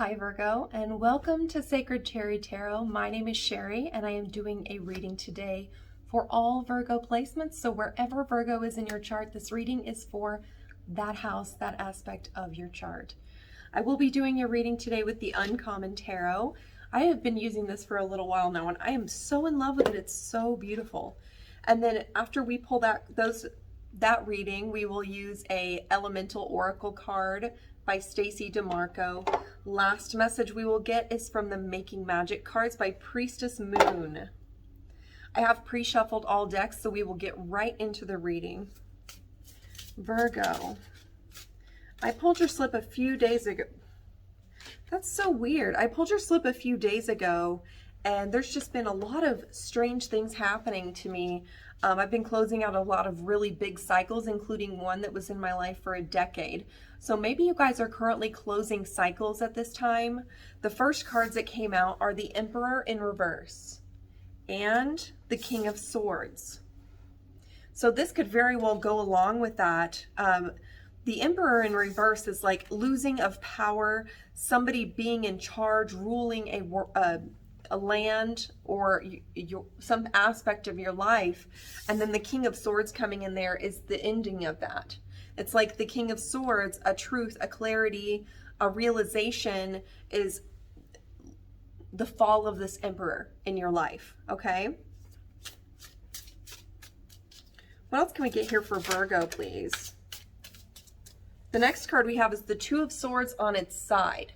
Hi Virgo, and welcome to Sacred Cherry Tarot. My name is Sherry and I am doing a reading today for all Virgo placements. So wherever Virgo is in your chart, this reading is for that house, that aspect of your chart. I will be doing a reading today with the Uncommon Tarot. I have been using this for a little while now and I am so in love with it. It's so beautiful. And then after we pull that reading, we will use a Elemental Oracle card by Stacey, Demarco. Last message we will get is from the Making Magic cards by Priestess Moon. I have pre-shuffled all decks, so we will get right into the reading. Virgo, I pulled your slip a few days ago. That's so weird. I pulled your slip a few days ago, and there's just been a lot of strange things happening to me. I've been closing out a lot of really big cycles, including one that was in my life for a decade. So maybe you guys are currently closing cycles at this time. The first cards that came out are the Emperor in reverse and the King of Swords. So this could very well go along with that. The Emperor in reverse is like losing of power, somebody being in charge, ruling a land or some aspect of your life. And then the King of Swords coming in there is the ending of that. It's like the King of Swords, a truth, a clarity, a realization is the fall of this Emperor in your life, okay? What else can we get here for Virgo, please? The next card we have is the Two of Swords on its side.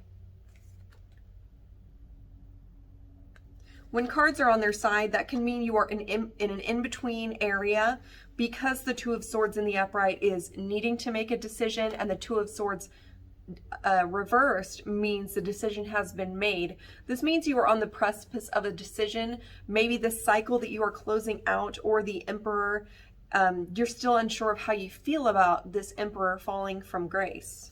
When cards are on their side, that can mean you are in an in-between area because the Two of Swords in the upright is needing to make a decision and the Two of Swords reversed means the decision has been made. This means you are on the precipice of a decision, maybe the cycle that you are closing out or the Emperor. You're still unsure of how you feel about this Emperor falling from grace.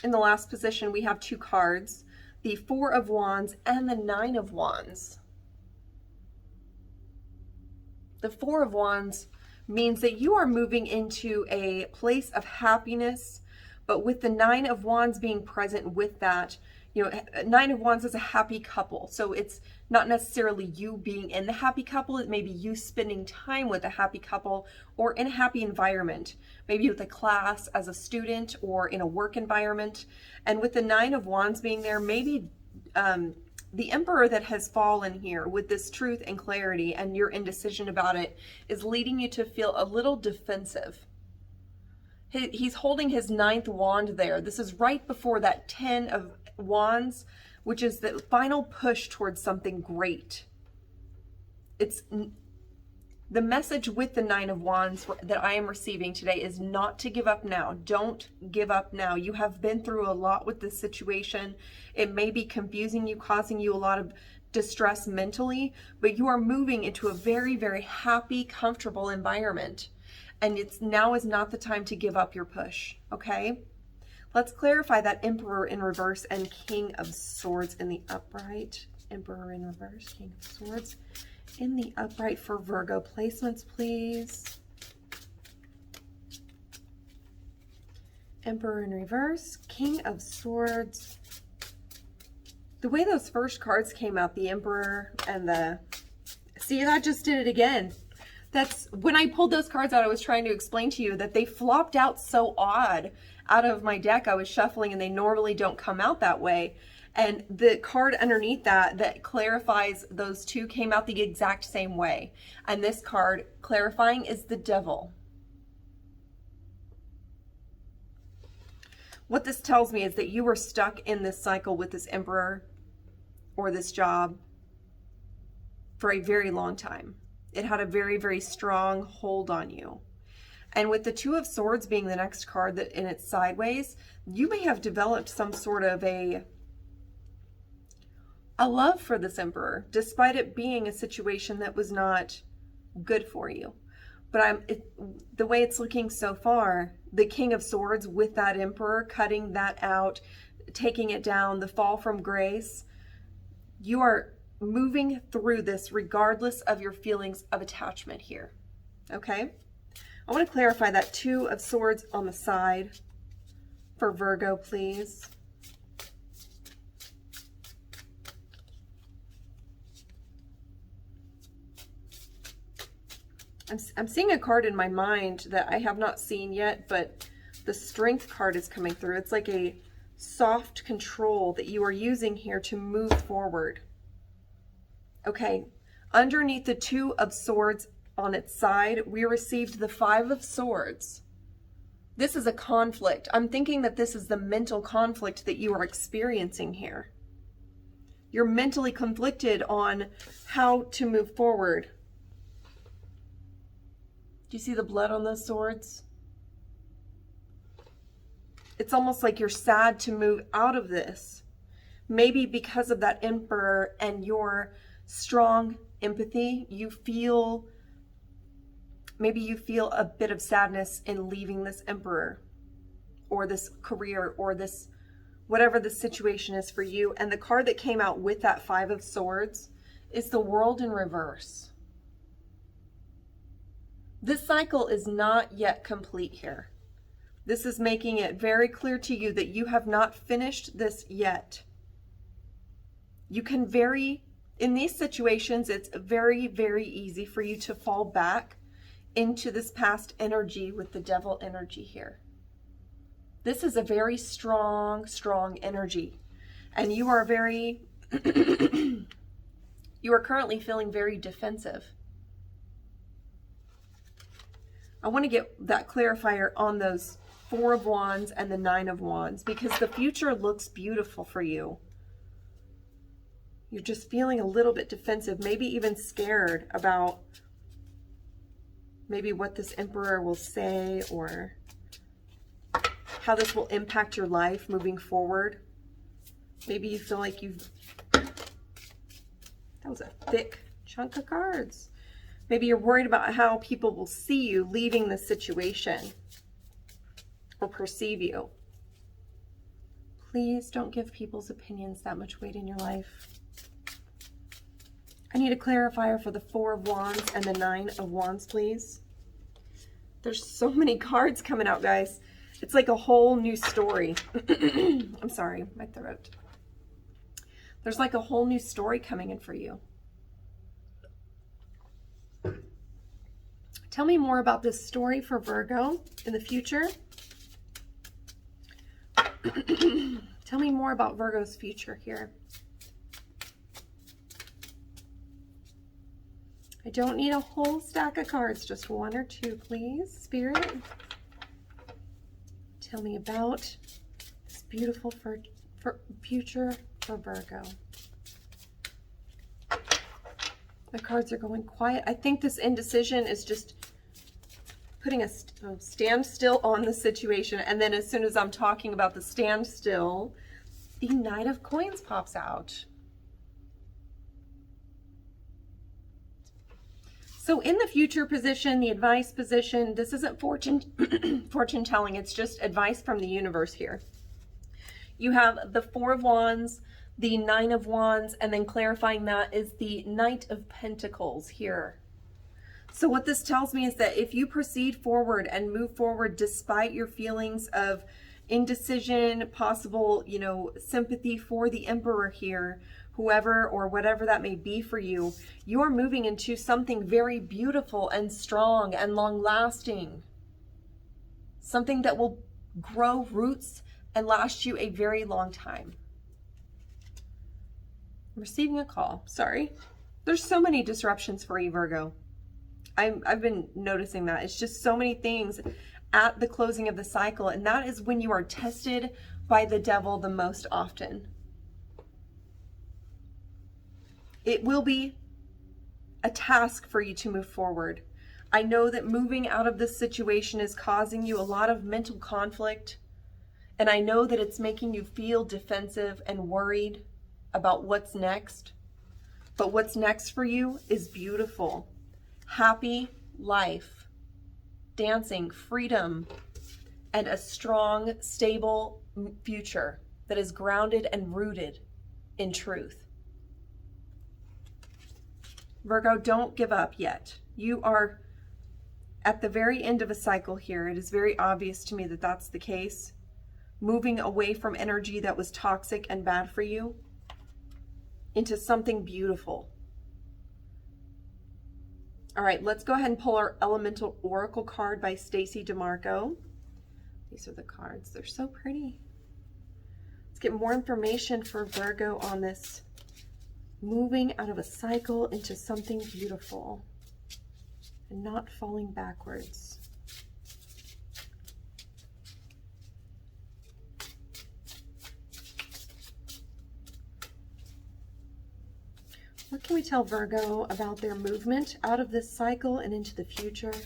In the last position, we have two cards, the Four of Wands and the Nine of Wands. The Four of Wands means that you are moving into a place of happiness, but with the Nine of Wands being present with that, you know, Nine of Wands is a happy couple. So it's not necessarily you being in the happy couple. It may be you spending time with a happy couple or in a happy environment, maybe with a class as a student or in a work environment. And with the Nine of Wands being there, maybe the Emperor that has fallen here with this truth and clarity and your indecision about it is leading you to feel a little defensive. He's holding his ninth wand there. This is right before that 10 of Wands, which is the final push towards something great. It's the message with the Nine of Wands that I am receiving today is not to give up now. Don't give up now. You have been through a lot with this situation. It may be confusing you, causing you a lot of distress mentally, but you are moving into a very, very happy, comfortable environment. And now is not the time to give up your push, okay? Let's clarify that Emperor in reverse and King of Swords in the upright. Emperor in reverse, King of Swords in the upright for Virgo placements, please. Emperor in reverse, King of Swords. The way those first cards came out, the Emperor and the... See, that just did it again. That's when I pulled those cards out, I was trying to explain to you that they flopped out so odd out of my deck. I was shuffling and they normally don't come out that way. And the card underneath that clarifies those two came out the exact same way. And this card clarifying is the Devil. What this tells me is that you were stuck in this cycle with this Emperor or this job for a very long time. It had a very, very strong hold on you. And with the Two of Swords being the next card that in its sideways, you may have developed some sort of a love for this Emperor, despite it being a situation that was not good for you. But the way it's looking so far, the King of Swords with that Emperor, cutting that out, taking it down, the fall from grace, you are moving through this regardless of your feelings of attachment here, okay? I want to clarify that Two of Swords on the side for Virgo, please. I'm seeing a card in my mind that I have not seen yet, but the Strength card is coming through. It's like a soft control that you are using here to move forward. Okay, underneath the Two of Swords on its side, we received the Five of Swords. This is a conflict. I'm thinking that this is the mental conflict that you are experiencing here. You're mentally conflicted on how to move forward. Do you see the blood on those swords? It's almost like you're sad to move out of this. Maybe because of that Emperor and your strong empathy, maybe you feel a bit of sadness in leaving this Emperor or this career or this, whatever the situation is for you. And the card that came out with that Five of Swords is the World in reverse. This cycle is not yet complete here. This is making it very clear to you that you have not finished this yet. You can in these situations, it's very, very easy for you to fall back into this past energy with the Devil energy here. This is a very strong, strong energy. And you are you are currently feeling very defensive. I want to get that clarifier on those Four of Wands and the Nine of Wands, because the future looks beautiful for you. You're just feeling a little bit defensive, maybe even scared about maybe what this Emperor will say or how this will impact your life moving forward. Maybe you feel like that was a thick chunk of cards. Maybe you're worried about how people will see you leaving the situation or perceive you. Please don't give people's opinions that much weight in your life. I need a clarifier for the Four of Wands and the Nine of Wands, please. There's so many cards coming out, guys. It's like a whole new story. I'm sorry, my throat. There's like a whole new story coming in for you. Tell me more about this story for Virgo in the future. Tell me more about Virgo's future here. I don't need a whole stack of cards, just one or two, please, Spirit. Tell me about this beautiful future for Virgo. The cards are going quiet. I think this indecision is just putting a standstill on the situation. And then as soon as I'm talking about the standstill, the Knight of Coins pops out. So in the future position, the advice position, this isn't fortune telling, it's just advice from the universe here. You have the Four of Wands, the Nine of Wands, and then clarifying that is the Knight of Pentacles here. So what this tells me is that if you proceed forward and move forward despite your feelings of indecision, possible, sympathy for the Emperor here, whoever or whatever that may be for you, you are moving into something very beautiful and strong and long-lasting. Something that will grow roots and last you a very long time. I'm receiving a call. Sorry. There's so many disruptions for you, Virgo. I've been noticing that. It's just so many things at the closing of the cycle, and that is when you are tested by the devil the most often. It will be a task for you to move forward. I know that moving out of this situation is causing you a lot of mental conflict, and I know that it's making you feel defensive and worried about what's next. But what's next for you is beautiful. Happy life, dancing, freedom, and a strong, stable future that is grounded and rooted in truth. Virgo, don't give up yet. You are at the very end of a cycle here. It is very obvious to me that that's the case. Moving away from energy that was toxic and bad for you into something beautiful. All right, let's go ahead and pull our Elemental Oracle card by Stacey Demarco. These are the cards. They're so pretty. Let's get more information for Virgo on this moving out of a cycle into something beautiful and not falling backwards. What can we tell Virgo about their movement out of this cycle and into the future? I'm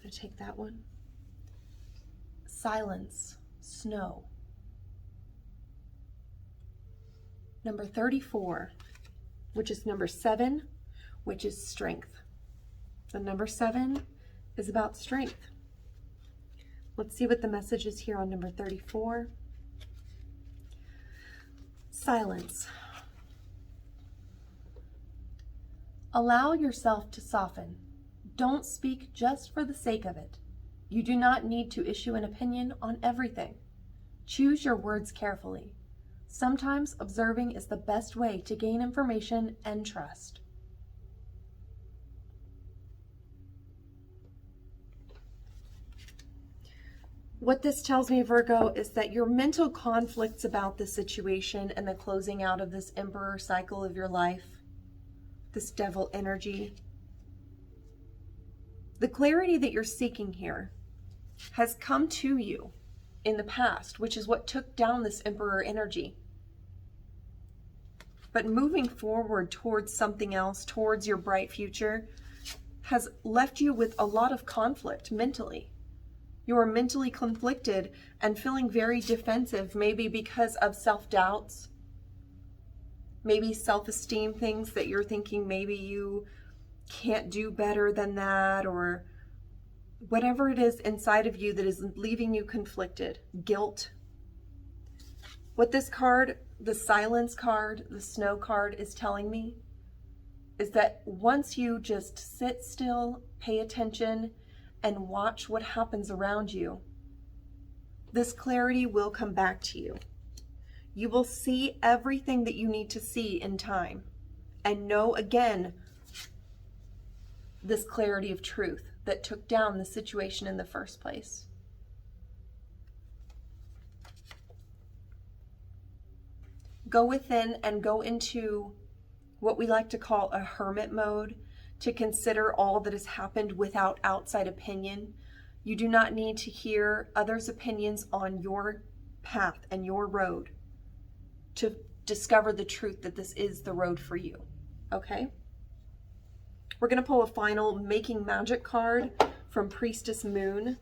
going to take that one. Silence, snow. Number 34, which is number 7, which is strength. So number 7 is about strength. Let's see what the message is here on number 34. Silence. Allow yourself to soften. Don't speak just for the sake of it. You do not need to issue an opinion on everything. Choose your words carefully. Sometimes observing is the best way to gain information and trust. What this tells me, Virgo, is that your mental conflicts about the situation and the closing out of this Emperor cycle of your life, this devil energy, the clarity that you're seeking here has come to you in the past, which is what took down this Emperor energy. But moving forward towards something else, towards your bright future, has left you with a lot of conflict mentally. You are mentally conflicted and feeling very defensive, maybe because of self-doubts, maybe self-esteem things that you're thinking maybe you can't do better than that, or whatever it is inside of you that is leaving you conflicted, guilt. What this card, the silence card, the snow card, is telling me is that once you just sit still, pay attention, and watch what happens around you, this clarity will come back to you. You will see everything that you need to see in time and know again this clarity of truth that took down the situation in the first place. Go within and go into what we like to call a hermit mode, to consider all that has happened without outside opinion. You do not need to hear others' opinions on your path and your road to discover the truth that this is the road for you. Okay? We're going to pull a final Making Magic card from Priestess Moon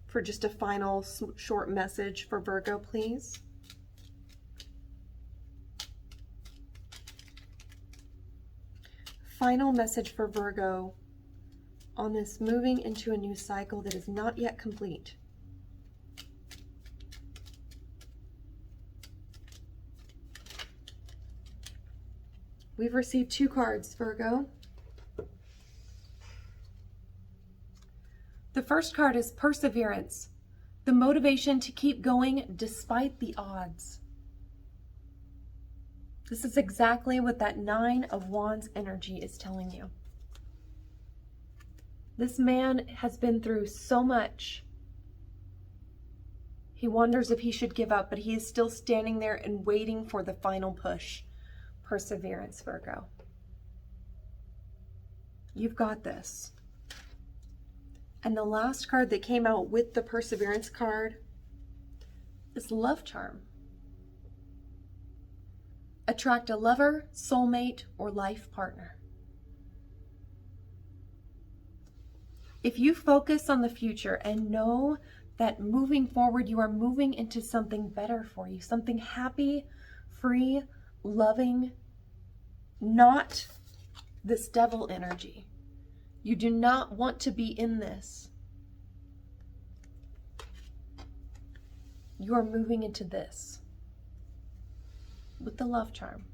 for just a final short message for Virgo, please. Final message for Virgo on this moving into a new cycle that is not yet complete. We've received 2 cards, Virgo. The first card is perseverance, the motivation to keep going despite the odds. This is exactly what that 9 of Wands energy is telling you. This man has been through so much. He wonders if he should give up, but he is still standing there and waiting for the final push. Perseverance, Virgo. You've got this. And the last card that came out with the perseverance card is Love Charm. Attract a lover, soulmate, or life partner. If you focus on the future and know that moving forward, you are moving into something better for you, something happy, free, loving, not this devil energy. You do not want to be in this. You are moving into this with the Love Charm.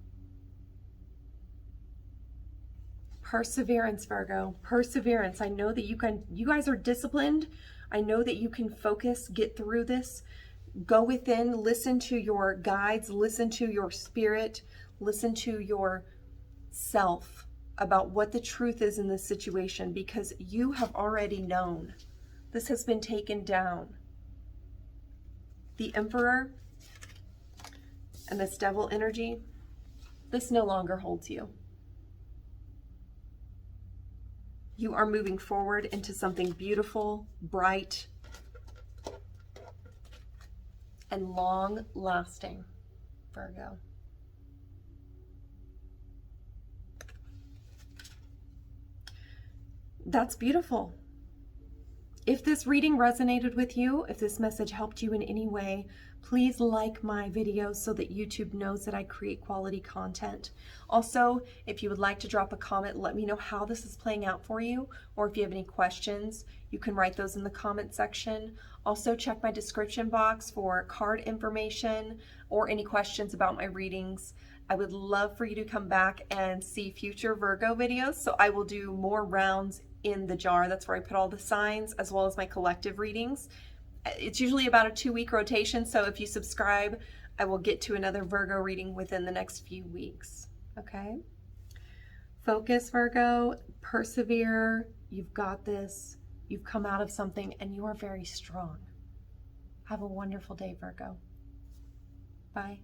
Perseverance, Virgo. Perseverance. I know that you guys are disciplined. I know that you can focus, get through this. Go within, listen to your guides, listen to your spirit, listen to your self about what the truth is in this situation, because you have already known. This has been taken down. The Emperor and this devil energy, this no longer holds you. You are moving forward into something beautiful, bright, and long-lasting, Virgo. That's beautiful. If this reading resonated with you, if this message helped you in any way, please like my videos so that YouTube knows that I create quality content. Also, if you would like to drop a comment, let me know how this is playing out for you, or if you have any questions, you can write those in the comment section. Also, check my description box for card information or any questions about my readings. I would love for you to come back and see future Virgo videos, so I will do more rounds in the jar. That's where I put all the signs as well as my collective readings. It's usually about a 2-week rotation, so if you subscribe, I will get to another Virgo reading within the next few weeks. Okay? Focus, Virgo. Persevere. You've got this. You've come out of something, and you are very strong. Have a wonderful day, Virgo. Bye.